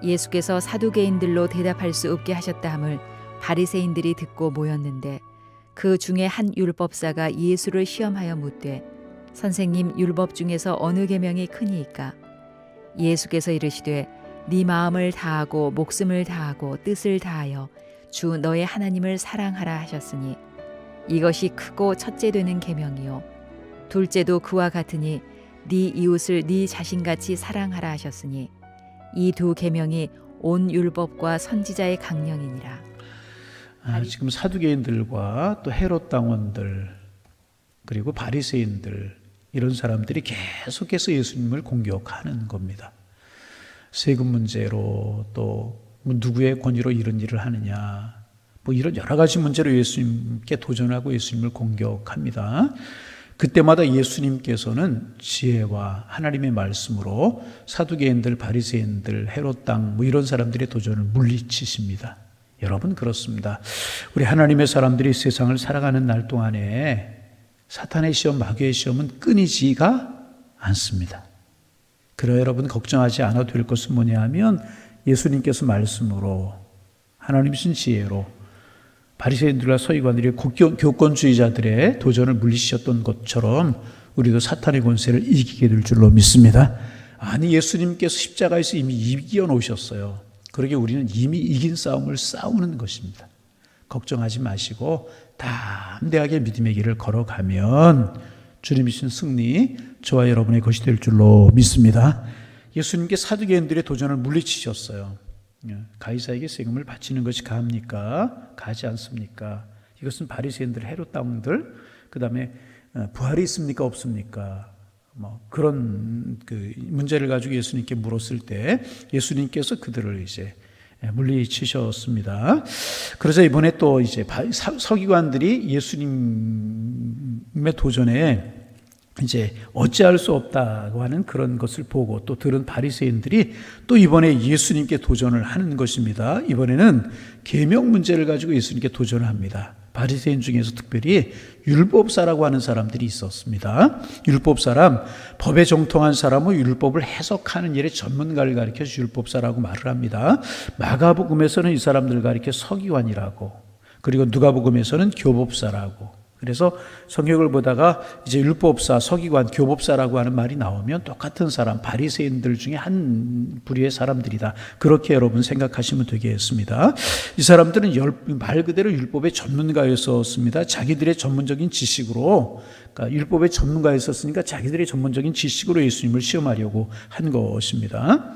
예수께서 사두개인들로 대답할 수 없게 하셨다 함을 바리새인들이 듣고 모였는데 그 중에 한 율법사가 예수를 시험하여 묻되 선생님, 율법 중에서 어느 계명이 크니이까? 예수께서 이르시되 네 마음을 다하고 목숨을 다하고 뜻을 다하여 주 너의 하나님을 사랑하라 하셨으니 이것이 크고 첫째 되는 계명이요 둘째도 그와 같으니 네 이웃을 네 자신같이 사랑하라 하셨으니 이 두 계명이 온 율법과 선지자의 강령이니라. 지금 사두개인들과 또 헤롯 당원들 그리고 바리새인들 이런 사람들이 계속해서 예수님을 공격하는 겁니다. 세금 문제로 또 누구의 권위로 이런 일을 하느냐 뭐 이런 여러 가지 문제로 예수님께 도전하고 예수님을 공격합니다. 그때마다 예수님께서는 지혜와 하나님의 말씀으로 사두개인들, 바리새인들, 헤롯 당 뭐 이런 사람들의 도전을 물리치십니다. 여러분 그렇습니다. 우리 하나님의 사람들이 세상을 살아가는 날 동안에 사탄의 시험, 마귀의 시험은 끊이지가 않습니다. 그러나 여러분 걱정하지 않아도 될 것은 뭐냐 하면 예수님께서 말씀으로 하나님이신 지혜로 바리새인들과 서기관들이 교권주의자들의 도전을 물리치셨던 것처럼 우리도 사탄의 권세를 이기게 될 줄로 믿습니다. 아니 예수님께서 십자가에서 이미 이겨 놓으셨어요. 그러게 우리는 이미 이긴 싸움을 싸우는 것입니다. 걱정하지 마시고 담대하게 믿음의 길을 걸어가면 주님이신 승리 저와 여러분의 것이 될 줄로 믿습니다. 예수님께 사두개인들의 도전을 물리치셨어요. 가이사에게 세금을 바치는 것이 가합니까? 가지 않습니까? 이것은 바리새인들, 헤롯 당들, 그 다음에 부활이 있습니까? 없습니까? 뭐 그런 그 문제를 가지고 예수님께 물었을 때 예수님께서 그들을 이제 물리치셨습니다. 그래서 이번에 또 이제 서기관들이 예수님의 도전에 이제 어찌할 수 없다고 하는 그런 것을 보고 또 들은 바리새인들이 또 이번에 예수님께 도전을 하는 것입니다. 이번에는 계명 문제를 가지고 예수님께 도전을 합니다. 바리새인 중에서 특별히 율법사라고 하는 사람들이 있었습니다. 율법사람, 법에 정통한 사람은 율법을 해석하는 일의 전문가를 가리켜서 율법사라고 말을 합니다. 마가복음에서는 이 사람들을 가리켜 서기관이라고, 그리고 누가복음에서는 교법사라고. 그래서 성경을 보다가 이제 율법사, 서기관, 교법사라고 하는 말이 나오면 똑같은 사람, 바리새인들 중에 한 부류의 사람들이다. 그렇게 여러분 생각하시면 되겠습니다. 이 사람들은 말 그대로 율법의 전문가였었습니다. 자기들의 전문적인 지식으로, 그러니까 율법의 전문가였었으니까 자기들의 전문적인 지식으로 예수님을 시험하려고 한 것입니다.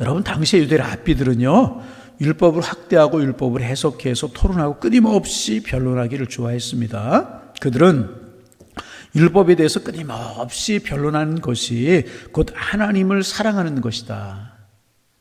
여러분 당시의 유대 랍비들은요, 율법을 확대하고 율법을 해석해서 토론하고 끊임없이 변론하기를 좋아했습니다. 그들은 율법에 대해서 끊임없이 변론하는 것이 곧 하나님을 사랑하는 것이다.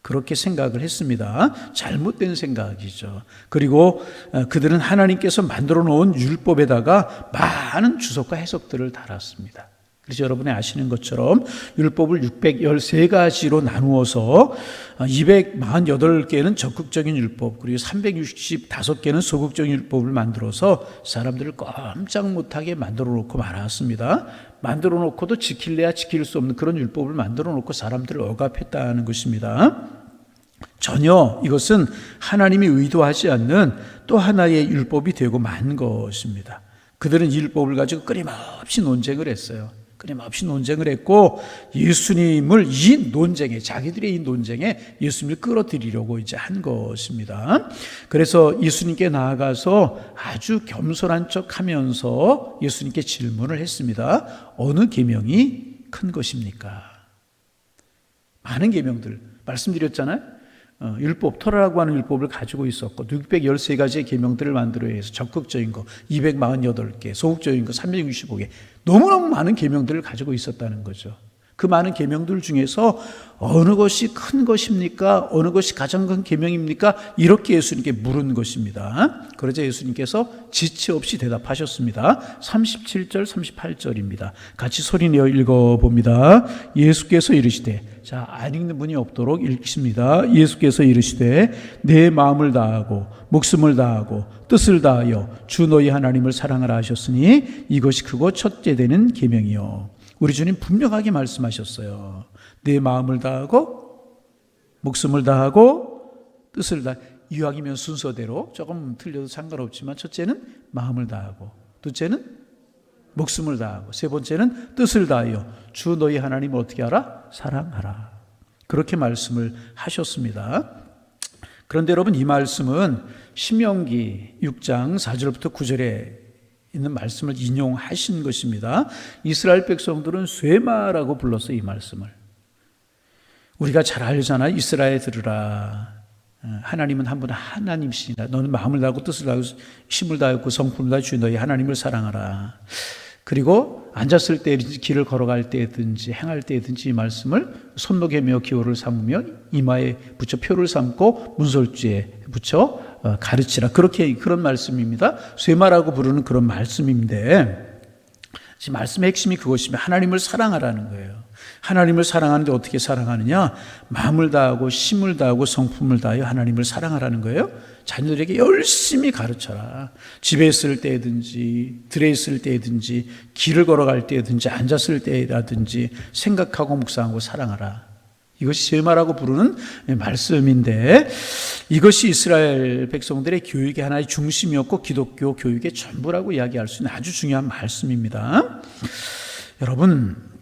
그렇게 생각을 했습니다. 잘못된 생각이죠. 그리고 그들은 하나님께서 만들어 놓은 율법에다가 많은 주석과 해석들을 달았습니다. 그래서 여러분이 아시는 것처럼 율법을 613가지로 나누어서 248개는 적극적인 율법, 그리고 365개는 소극적인 율법을 만들어서 사람들을 꼼짝 못하게 만들어 놓고 말았습니다. 만들어 놓고도 지킬래야 지킬 수 없는 그런 율법을 만들어 놓고 사람들을 억압했다는 것입니다. 전혀 이것은 하나님이 의도하지 않는 또 하나의 율법이 되고 만 것입니다. 그들은 이 율법을 가지고 끊임없이 논쟁을 했어요. 끊임없이 논쟁을 했고 예수님을 이 논쟁에, 자기들의 이 논쟁에 예수님을 끌어들이려고 이제 한 것입니다. 그래서 예수님께 나아가서 아주 겸손한 척 하면서 예수님께 질문을 했습니다. 어느 계명이 큰 것입니까? 많은 계명들 말씀드렸잖아요. 율법, 토라라고 하는 율법을 가지고 있었고 613가지의 계명들을 만들어야 해서 적극적인 거 248개, 소극적인 거 365개, 너무너무 많은 계명들을 가지고 있었다는 거죠. 그 많은 계명들 중에서 어느 것이 큰 것입니까? 어느 것이 가장 큰 계명입니까? 이렇게 예수님께 물은 것입니다. 그러자 예수님께서 지체 없이 대답하셨습니다. 37절, 38절입니다. 같이 소리내어 읽어봅니다. 예수께서 이르시되, 자, 안 읽는 분이 없도록 읽습니다. 예수께서 이르시되 내 마음을 다하고 목숨을 다하고 뜻을 다하여 주 너희 하나님을 사랑하라 하셨으니 이것이 크고 첫째 되는 계명이요. 우리 주님 분명하게 말씀하셨어요. 내 마음을 다하고 목숨을 다하고 뜻을 다. 이왕이면 순서대로 조금 틀려도 상관없지만 첫째는 마음을 다하고, 둘째는 목숨을 다하고, 세 번째는 뜻을 다하여 주 너희 하나님을 어떻게 하라? 사랑하라. 그렇게 말씀을 하셨습니다. 그런데 여러분, 이 말씀은 신명기 6장 4절부터 9절에 있는 말씀을 인용하신 것입니다. 이스라엘 백성들은 쇠마라고 불렀어요, 이 말씀을. 우리가 잘 알잖아요. 이스라엘 들으라. 하나님은 한 분 하나님이시니라. 너는 마음을 다하고 뜻을 다하고 힘을 다하고 성품을 다하여 주 너희 하나님을 사랑하라. 그리고 앉았을 때, 길을 걸어갈 때든지 행할 때든지 이 말씀을 손목에 메어 기호를 삼으며 이마에 붙여 표를 삼고 문설주에 붙여 가르치라. 그런 말씀입니다. 쇠마라고 부르는 그런 말씀인데, 지금 말씀의 핵심이 그것이면 하나님을 사랑하라는 거예요. 하나님을 사랑하는데 어떻게 사랑하느냐? 마음을 다하고 힘을 다하고 성품을 다하여 하나님을 사랑하라는 거예요. 자녀들에게 열심히 가르쳐라. 집에 있을 때든지 들에 있을 때든지 길을 걸어갈 때든지 앉았을 때라든지 생각하고 묵상하고 사랑하라. 이것이 쇠마라고 부르는 말씀인데, 이것이 이스라엘 백성들의 교육의 하나의 중심이었고 기독교 교육의 전부라고 이야기할 수 있는 아주 중요한 말씀입니다. 여러분,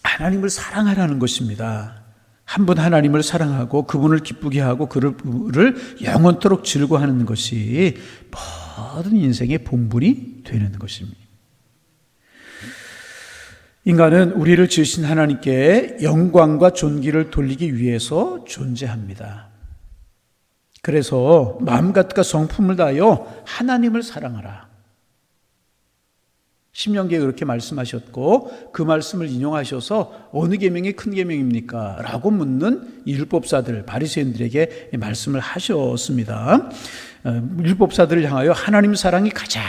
하나님을 사랑하라는 것입니다. 한 분 하나님을 사랑하고 그분을 기쁘게 하고 그를 영원토록 즐거워하는 것이 모든 인생의 본분이 되는 것입니다. 인간은 우리를 지으신 하나님께 영광과 존귀를 돌리기 위해서 존재합니다. 그래서 마음과 뜻과 성품을 다하여 하나님을 사랑하라. 신명기에 그렇게 말씀하셨고, 그 말씀을 인용하셔서 어느 계명이 큰 계명입니까? 라고 묻는 율법사들, 바리새인들에게 말씀을 하셨습니다. 율법사들을 향하여 하나님 사랑이 가장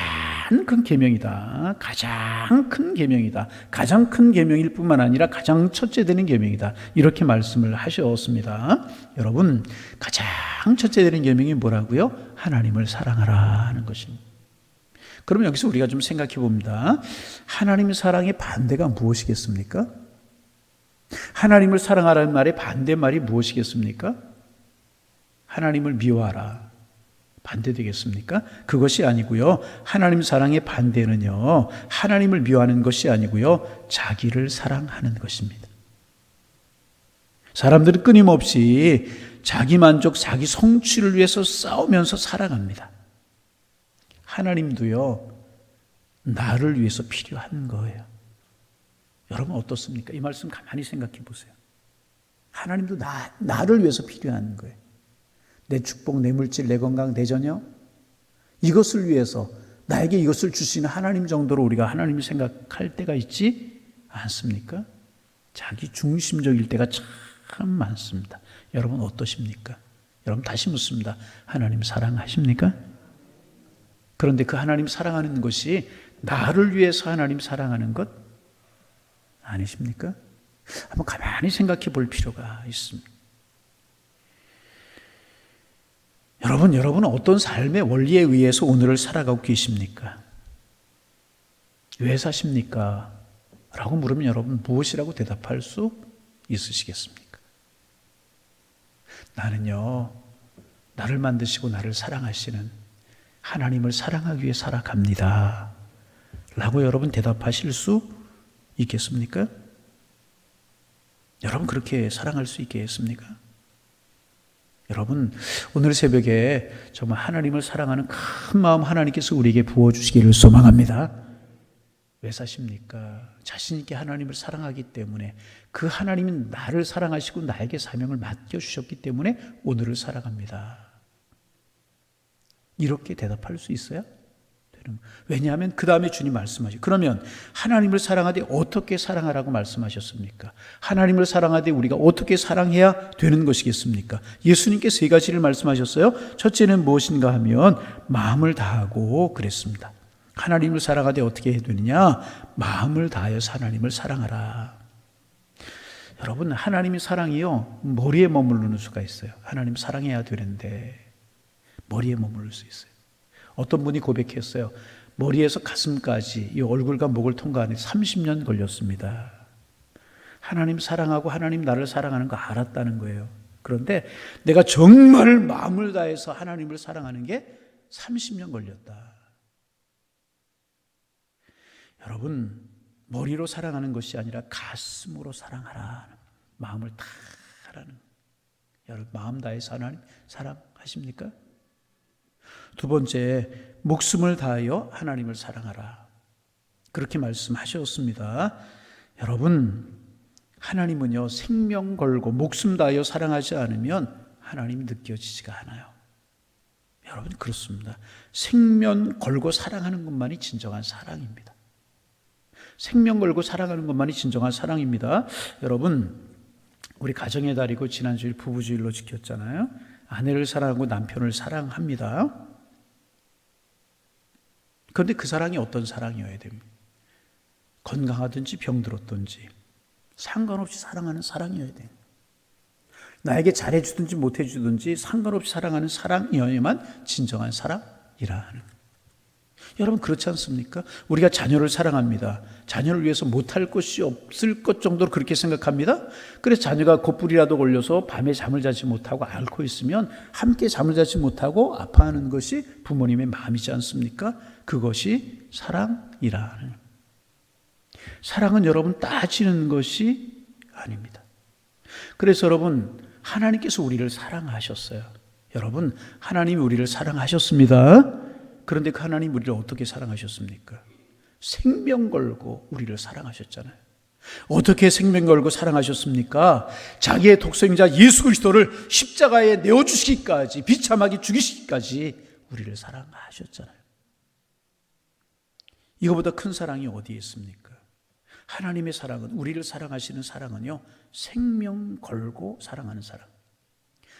큰 계명이다. 가장 큰 계명이다. 가장 큰 계명일 뿐만 아니라 가장 첫째 되는 계명이다. 이렇게 말씀을 하셨습니다. 여러분, 가장 첫째 되는 계명이 뭐라고요? 하나님을 사랑하라 하는 것입니다. 그럼 여기서 우리가 좀 생각해 봅니다. 하나님 사랑의 반대가 무엇이겠습니까? 하나님을 사랑하라는 말의 반대말이 무엇이겠습니까? 하나님을 미워하라. 반대되겠습니까? 그것이 아니고요. 하나님 사랑의 반대는요, 하나님을 미워하는 것이 아니고요, 자기를 사랑하는 것입니다. 사람들은 끊임없이 자기 만족, 자기 성취를 위해서 싸우면서 살아갑니다. 하나님도요, 나를 위해서 필요한 거예요. 여러분 어떻습니까? 이 말씀 가만히 생각해 보세요. 하나님도 나를 위해서 필요한 거예요. 내 축복, 내 물질, 내 건강, 내 자녀, 이것을 위해서 나에게 이것을 주시는 하나님 정도로 우리가 하나님을 생각할 때가 있지 않습니까? 자기 중심적일 때가 참 많습니다. 여러분 어떠십니까? 여러분 다시 묻습니다. 하나님 사랑하십니까? 그런데 그 하나님 사랑하는 것이 나를 위해서 하나님 사랑하는 것 아니십니까? 한번 가만히 생각해 볼 필요가 있습니다. 여러분은 어떤 삶의 원리에 의해서 오늘을 살아가고 계십니까? 왜 사십니까? 라고 물으면 여러분 무엇이라고 대답할 수 있으시겠습니까? 나는요, 나를 만드시고 나를 사랑하시는 하나님을 사랑하기 위해 살아갑니다. 라고 여러분 대답하실 수 있겠습니까? 여러분 그렇게 사랑할 수 있겠습니까? 여러분 오늘 새벽에 정말 하나님을 사랑하는 큰 마음 하나님께서 우리에게 부어주시기를 소망합니다. 왜 사십니까? 자신 있게 하나님을 사랑하기 때문에, 그 하나님은 나를 사랑하시고 나에게 사명을 맡겨주셨기 때문에 오늘을 살아갑니다. 이렇게 대답할 수 있어요? 왜냐하면 그 다음에 주님 말씀하시죠. 그러면 하나님을 사랑하되 어떻게 사랑하라고 말씀하셨습니까? 하나님을 사랑하되 우리가 어떻게 사랑해야 되는 것이겠습니까? 예수님께 세 가지를 말씀하셨어요. 첫째는 무엇인가 하면 마음을 다하고 그랬습니다. 하나님을 사랑하되 어떻게 해야 되느냐? 마음을 다하여서 하나님을 사랑하라. 여러분 하나님의 사랑이요, 머리에 머무르는 수가 있어요. 하나님 사랑해야 되는데 머리에 머무를 수 있어요. 어떤 분이 고백했어요. 머리에서 가슴까지 이 얼굴과 목을 통과하는 30년 걸렸습니다. 하나님 사랑하고 하나님 나를 사랑하는 거 알았다는 거예요. 그런데 내가 정말 마음을 다해서 하나님을 사랑하는 게 30년 걸렸다. 여러분, 머리로 사랑하는 것이 아니라 가슴으로 사랑하라. 마음을 다 하라는. 여러분, 마음 다해서 하나님 사랑하십니까? 두 번째, 목숨을 다하여 하나님을 사랑하라. 그렇게 말씀하셨습니다. 여러분, 하나님은요, 생명 걸고 목숨 다하여 사랑하지 않으면 하나님이 느껴지지가 않아요. 여러분, 그렇습니다. 생명 걸고 사랑하는 것만이 진정한 사랑입니다. 생명 걸고 사랑하는 것만이 진정한 사랑입니다. 여러분, 우리 가정의 달이고 지난주일 부부주일로 지켰잖아요. 아내를 사랑하고 남편을 사랑합니다. 그런데 그 사랑이 어떤 사랑이어야 됩니까? 건강하든지 병들었든지 상관없이 사랑하는 사랑이어야 돼요. 나에게 잘해주든지 못해주든지 상관없이 사랑하는 사랑이어야만 진정한 사랑이라 하는. 여러분, 그렇지 않습니까? 우리가 자녀를 사랑합니다. 자녀를 위해서 못할 것이 없을 것 정도로 그렇게 생각합니다. 그래서 자녀가 곧불이라도 걸려서 밤에 잠을 자지 못하고 앓고 있으면 함께 잠을 자지 못하고 아파하는 것이 부모님의 마음이지 않습니까? 그것이 사랑이라 하는. 사랑은 여러분 따지는 것이 아닙니다. 그래서 여러분, 하나님께서 우리를 사랑하셨어요. 여러분, 하나님이 우리를 사랑하셨습니다. 그런데 그 하나님 우리를 어떻게 사랑하셨습니까? 생명 걸고 우리를 사랑하셨잖아요. 어떻게 생명 걸고 사랑하셨습니까? 자기의 독생자 예수 그리스도를 십자가에 내어주시기까지, 비참하게 죽이시기까지 우리를 사랑하셨잖아요. 이거보다 큰 사랑이 어디에 있습니까? 하나님의 사랑은, 우리를 사랑하시는 사랑은요, 생명 걸고 사랑하는 사랑,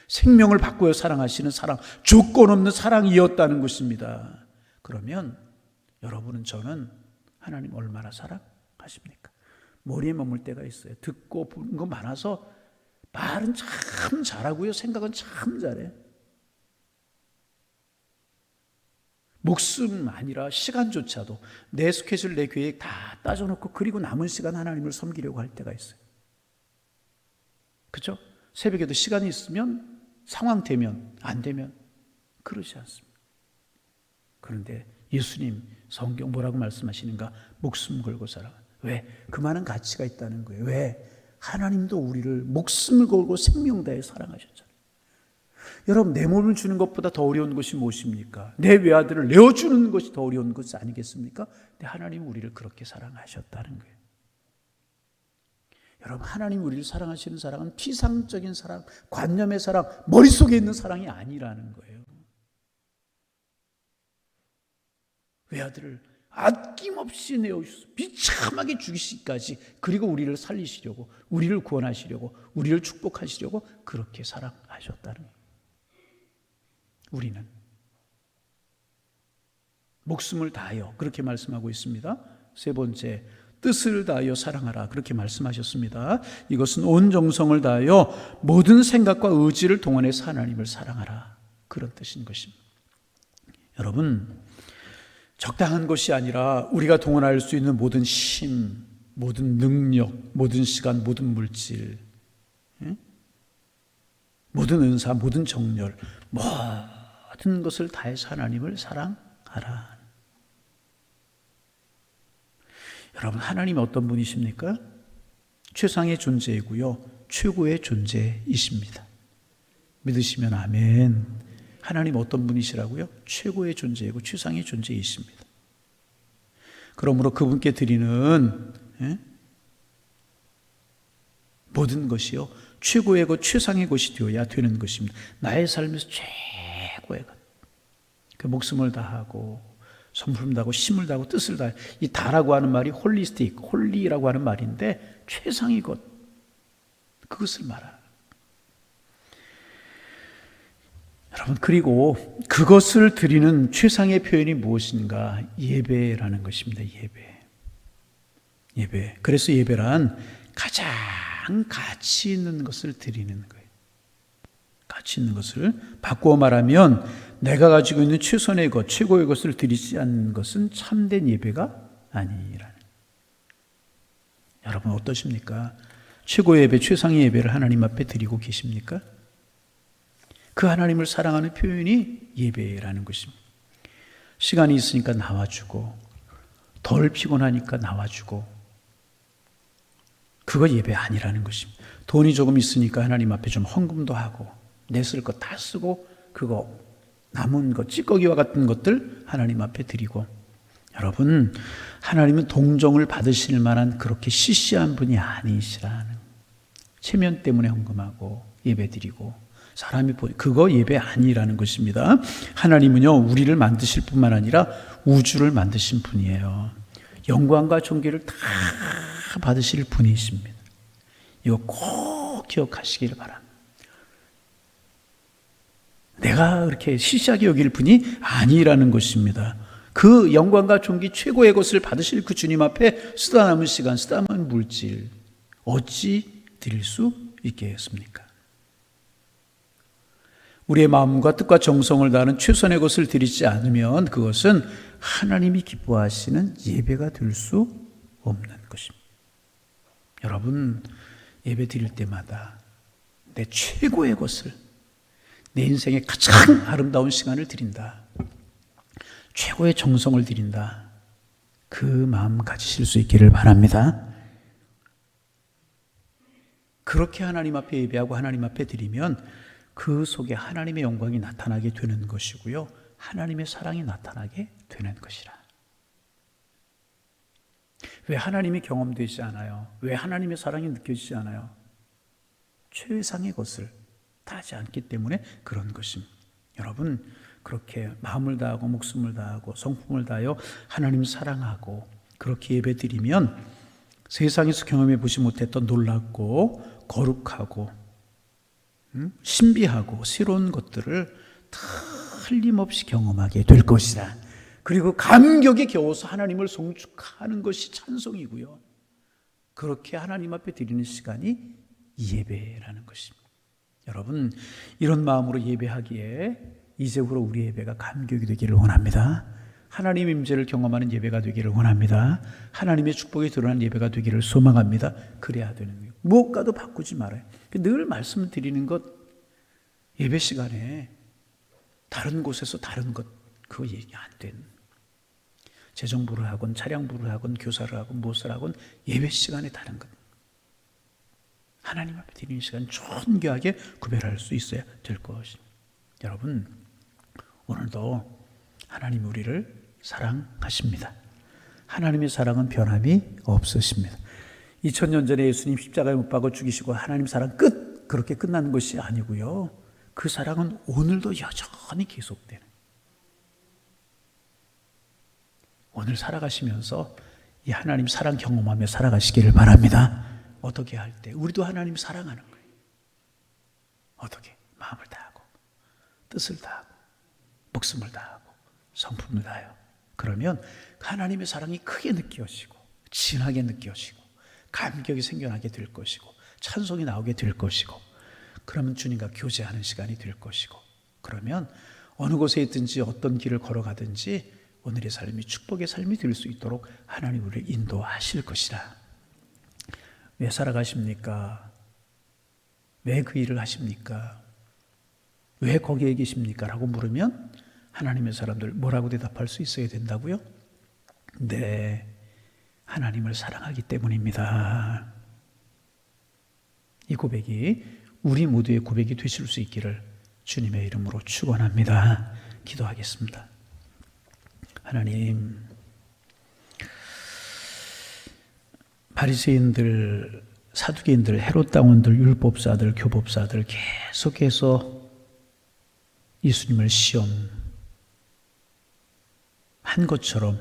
생명을 바꾸어 사랑하시는 사랑, 조건 없는 사랑이었다는 것입니다. 그러면 여러분은, 저는 하나님 얼마나 사랑하십니까? 머리에 머물 때가 있어요. 듣고 보는 거 많아서 말은 참 잘하고요, 생각은 참 잘해. 목숨 아니라 시간조차도 내 스케줄, 내 계획 다 따져놓고 그리고 남은 시간 하나님을 섬기려고 할 때가 있어요. 그렇죠? 새벽에도 시간이 있으면, 상황 되면, 안 되면 그러지 않습니다. 그런데 예수님 성경 뭐라고 말씀하시는가? 목숨 걸고 살아. 왜? 그 많은 가치가 있다는 거예요. 왜? 하나님도 우리를 목숨을 걸고 생명 다해 사랑하셨잖아요. 여러분, 내 몸을 주는 것보다 더 어려운 것이 무엇입니까? 내 외아들을 내어주는 것이 더 어려운 것이 아니겠습니까? 근데 하나님은 우리를 그렇게 사랑하셨다는 거예요. 여러분, 하나님 우리를 사랑하시는 사랑은 피상적인 사랑, 관념의 사랑, 머릿속에 있는 사랑이 아니라는 거예요. 외아들을 아낌없이 내어주셔서 비참하게 죽이시기까지, 그리고 우리를 살리시려고, 우리를 구원하시려고, 우리를 축복하시려고 그렇게 사랑하셨다는 거예요. 우리는 목숨을 다하여, 그렇게 말씀하고 있습니다. 세 번째, 뜻을 다하여 사랑하라, 그렇게 말씀하셨습니다. 이것은 온 정성을 다하여 모든 생각과 의지를 동원해서 하나님을 사랑하라, 그런 뜻인 것입니다. 여러분, 적당한 것이 아니라 우리가 동원할 수 있는 모든 힘, 모든 능력, 모든 시간, 모든 물질, 모든 은사, 모든 정열, 모든 것을 다해서 하나님을 사랑하라. 여러분, 하나님이 어떤 분이십니까? 최상의 존재이고요, 최고의 존재이십니다. 믿으시면 아멘. 하나님 어떤 분이시라고요? 최고의 존재이고 최상의 존재이십니다. 그러므로 그분께 드리는 모든 것이요, 최고의 것, 최상의 것이 되어야 되는 것입니다. 나의 삶에서 최고의 것, 그 목숨을 다하고 성품을 다하고 힘을 다하고 뜻을 다해. 이 다라고 하는 말이 홀리스틱, 홀리라고 하는 말인데 최상의 것, 그것을 말하는. 여러분, 그리고 그것을 드리는 최상의 표현이 무엇인가? 예배라는 것입니다. 예배. 그래서 예배란 가장 가치 있는 것을 드리는 거예요. 가치 있는 것을 바꾸어 말하면, 내가 가지고 있는 최선의 것, 최고의 것을 드리지 않는 것은 참된 예배가 아니라는. 여러분, 어떠십니까? 최고의 예배, 최상의 예배를 하나님 앞에 드리고 계십니까? 그 하나님을 사랑하는 표현이 예배라는 것입니다. 시간이 있으니까 나와주고, 덜 피곤하니까 나와주고, 그거 예배 아니라는 것입니다. 돈이 조금 있으니까 하나님 앞에 좀 헌금도 하고, 내 쓸 거 다 쓰고, 그거 남은 것, 찌꺼기와 같은 것들 하나님 앞에 드리고. 여러분, 하나님은 동정을 받으실 만한 그렇게 시시한 분이 아니시라는, 체면 때문에 헌금하고 예배 드리고 사람이 그거 예배 아니라는 것입니다. 하나님은요, 우리를 만드실 뿐만 아니라 우주를 만드신 분이에요. 영광과 존귀를 다 받으실 분이십니다. 이거 꼭 기억하시기를 바랍니다. 내가 그렇게 시시하게 여길 분이 아니라는 것입니다. 그 영광과 존귀 최고의 것을 받으실 그 주님 앞에 쓰다 남은 시간, 쓰다 남은 물질 어찌 드릴 수 있겠습니까? 우리의 마음과 뜻과 정성을 다하는 최선의 것을 드리지 않으면 그것은 하나님이 기뻐하시는 예배가 될 수 없는 것입니다. 여러분, 예배 드릴 때마다 내 최고의 것을, 내 인생의 가장 아름다운 시간을 드린다, 최고의 정성을 드린다, 그 마음 가지실 수 있기를 바랍니다. 그렇게 하나님 앞에 예배하고 하나님 앞에 드리면 그 속에 하나님의 영광이 나타나게 되는 것이고요, 하나님의 사랑이 나타나게 되는 것이라. 왜 하나님이 경험되지 않아요? 왜 하나님의 사랑이 느껴지지 않아요? 최상의 것을 다하지 않기 때문에 그런 것입니다. 여러분, 그렇게 마음을 다하고 목숨을 다하고 성품을 다하여 하나님 사랑하고 그렇게 예배드리면 세상에서 경험해 보지 못했던 놀랍고 거룩하고 신비하고 새로운 것들을 틀림없이 경험하게 될 것이다. 그리고 감격에 겨워서 하나님을 송축하는 것이 찬송이고요, 그렇게 하나님 앞에 드리는 시간이 예배라는 것입니다. 여러분, 이런 마음으로 예배하기에 이제부로 우리 예배가 감격이 되기를 원합니다. 하나님의 임재를 경험하는 예배가 되기를 원합니다. 하나님의 축복이 드러나는 예배가 되기를 소망합니다. 그래야 되는 거예요. 무엇과도 바꾸지 말아요. 늘 말씀을 드리는 것, 예배 시간에 다른 곳에서 다른 것 그거 얘기 안 되는, 재정부를 하건 차량부를 하건 교사를 하건 무엇을 하건 예배 시간에 다른 것, 하나님 앞에 드리는 시간 존귀하게 구별할 수 있어야 될 것입니다. 여러분, 오늘도 하나님 우리를 사랑하십니다. 하나님의 사랑은 변함이 없으십니다. 2000년 전에 예수님 십자가에 못 박아 죽이시고 하나님 사랑 끝, 그렇게 끝나는 것이 아니고요, 그 사랑은 오늘도 여전히 계속되는, 오늘 살아가시면서 이 하나님 사랑 경험하며 살아가시기를 바랍니다. 어떻게 할 때? 우리도 하나님 사랑하는 거예요. 어떻게? 마음을 다하고 뜻을 다하고 목숨을 다하고 성품을 다하여. 그러면 하나님의 사랑이 크게 느껴지고 진하게 느껴지고 감격이 생겨나게 될 것이고 찬송이 나오게 될 것이고, 그러면 주님과 교제하는 시간이 될 것이고, 그러면 어느 곳에 있든지 어떤 길을 걸어가든지 오늘의 삶이 축복의 삶이 될 수 있도록 하나님 우리를 인도하실 것이라. 왜 살아가십니까? 왜 그 일을 하십니까? 왜 거기에 계십니까? 라고 물으면 하나님의 사람들 뭐라고 대답할 수 있어야 된다고요? 네, 하나님을 사랑하기 때문입니다. 이 고백이 우리 모두의 고백이 되실 수 있기를 주님의 이름으로 축원합니다. 기도하겠습니다. 하나님, 바리새인들, 사두개인들, 헤롯 당원들, 율법사들, 교법사들 계속해서 예수님을 시험한 것처럼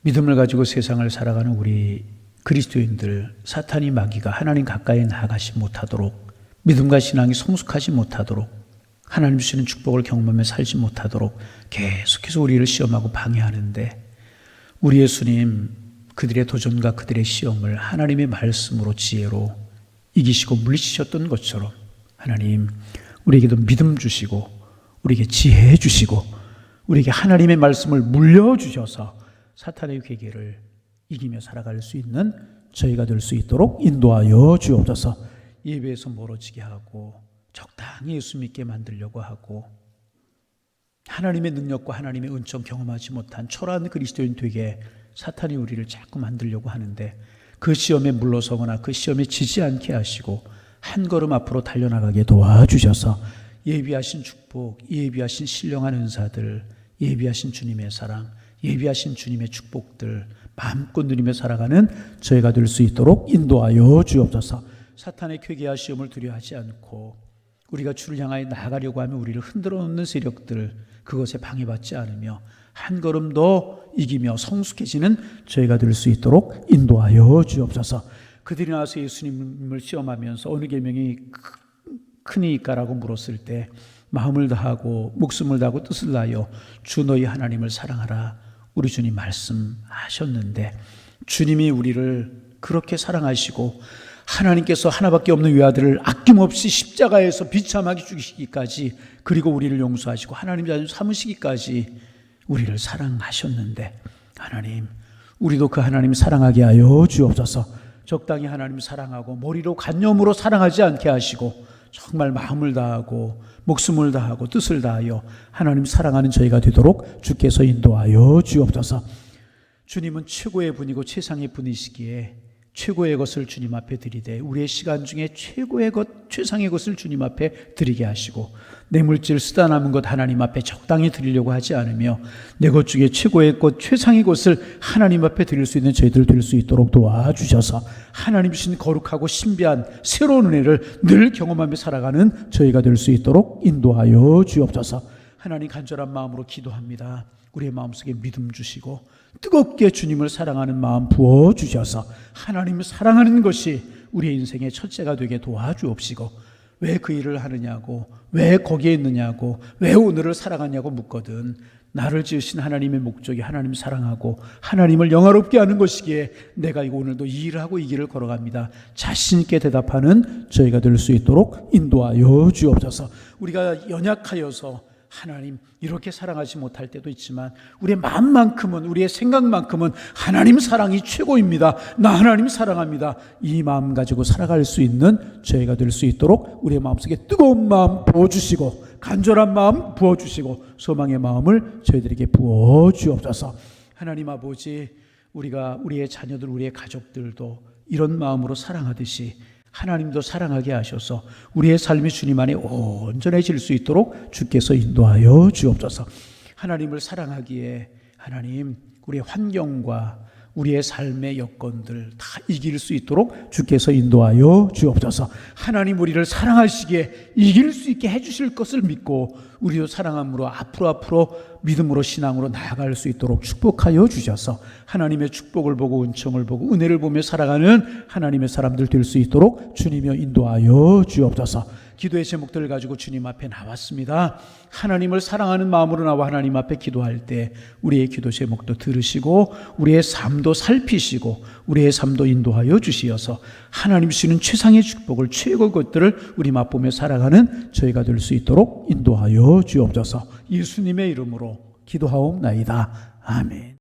믿음을 가지고 세상을 살아가는 우리 그리스도인들, 사탄이 마귀가 하나님 가까이 나아가지 못하도록, 믿음과 신앙이 성숙하지 못하도록, 하나님 주시는 축복을 경험하며 살지 못하도록 계속해서 우리를 시험하고 방해하는데, 우리 예수님 그들의 도전과 그들의 시험을 하나님의 말씀으로 지혜로 이기시고 물리치셨던 것처럼 하나님 우리에게도 믿음 주시고 우리에게 지혜 주시고 우리에게 하나님의 말씀을 물려주셔서 사탄의 괴계를 이기며 살아갈 수 있는 저희가 될 수 있도록 인도하여 주옵소서. 예배에서 멀어지게 하고 적당히 예수 믿게 만들려고 하고 하나님의 능력과 하나님의 은총 경험하지 못한 초라한 그리스도인 되게 사탄이 우리를 자꾸 만들려고 하는데 그 시험에 물러서거나 그 시험에 지지 않게 하시고 한 걸음 앞으로 달려나가게 도와주셔서 예비하신 축복, 예비하신 신령한 은사들, 예비하신 주님의 사랑, 예비하신 주님의 축복들 마음껏 누리며 살아가는 저희가 될 수 있도록 인도하여 주옵소서. 사탄의 쾌계와 시험을 두려워하지 않고 우리가 주를 향하여 나아가려고 하면 우리를 흔들어 놓는 세력들 그것에 방해받지 않으며 한 걸음 더 이기며 성숙해지는 저희가 될 수 있도록 인도하여 주옵소서. 그들이 나와서 예수님을 시험하면서 어느 계명이 크니까라고 물었을 때 마음을 다하고 목숨을 다하고 뜻을 다하여 주 너희 하나님을 사랑하라 우리 주님 말씀하셨는데 주님이 우리를 그렇게 사랑하시고 하나님께서 하나밖에 없는 외아들을 아낌없이 십자가에서 비참하게 죽이시기까지 그리고 우리를 용서하시고 하나님 자녀 삼으시기까지 우리를 사랑하셨는데 하나님 우리도 그 하나님 사랑하게 하여 주옵소서. 적당히 하나님 사랑하고 머리로 관념으로 사랑하지 않게 하시고 정말 마음을 다하고 목숨을 다하고 뜻을 다하여 하나님 사랑하는 저희가 되도록 주께서 인도하여 주옵소서. 주님은 최고의 분이고 최상의 분이시기에 최고의 것을 주님 앞에 드리되 우리의 시간 중에 최고의 것, 최상의 것을 주님 앞에 드리게 하시고 내 물질 쓰다 남은 것 하나님 앞에 적당히 드리려고 하지 않으며 내 것 중에 최고의 것, 최상의 것을 하나님 앞에 드릴 수 있는 저희들 될 수 있도록 도와주셔서 하나님 주신 거룩하고 신비한 새로운 은혜를 늘 경험하며 살아가는 저희가 될 수 있도록 인도하여 주옵소서. 하나님 간절한 마음으로 기도합니다. 우리의 마음속에 믿음 주시고 뜨겁게 주님을 사랑하는 마음 부어주셔서 하나님을 사랑하는 것이 우리의 인생의 첫째가 되게 도와주옵시고 왜 그 일을 하느냐고 왜 거기에 있느냐고 왜 오늘을 살아가냐고 묻거든 나를 지으신 하나님의 목적이 하나님 사랑하고 하나님을 영화롭게 하는 것이기에 내가 오늘도 이 일을 하고 이 길을 걸어갑니다. 자신 있게 대답하는 저희가 될 수 있도록 인도하여 주옵소서. 우리가 연약하여서 하나님 이렇게 사랑하지 못할 때도 있지만 우리의 마음만큼은 우리의 생각만큼은 하나님 사랑이 최고입니다. 나 하나님 사랑합니다. 이 마음 가지고 살아갈 수 있는 저희가 될 수 있도록 우리의 마음속에 뜨거운 마음 부어주시고 간절한 마음 부어주시고 소망의 마음을 저희들에게 부어주옵소서. 하나님 아버지 우리가 우리의 자녀들 우리의 가족들도 이런 마음으로 사랑하듯이 하나님도 사랑하게 하셔서 우리의 삶이 주님 안에 온전해질 수 있도록 주께서 인도하여 주옵소서. 하나님을 사랑하기에 하나님 우리의 환경과 우리의 삶의 여건들 다 이길 수 있도록 주께서 인도하여 주옵소서. 하나님 우리를 사랑하시기에 이길 수 있게 해주실 것을 믿고 우리도 사랑함으로 앞으로 믿음으로 신앙으로 나아갈 수 있도록 축복하여 주셔서 하나님의 축복을 보고 은총을 보고 은혜를 보며 살아가는 하나님의 사람들 될 수 있도록 주님이여 인도하여 주옵소서. 기도의 제목들을 가지고 주님 앞에 나왔습니다. 하나님을 사랑하는 마음으로 나와 하나님 앞에 기도할 때 우리의 기도 제목도 들으시고 우리의 삶도 살피시고 우리의 삶도 인도하여 주시어서 하나님 주시는 최상의 축복을 최고의 것들을 우리 맛보며 살아가는 저희가 될 수 있도록 인도하여 주옵소서. 예수님의 이름으로 기도하옵나이다. 아멘.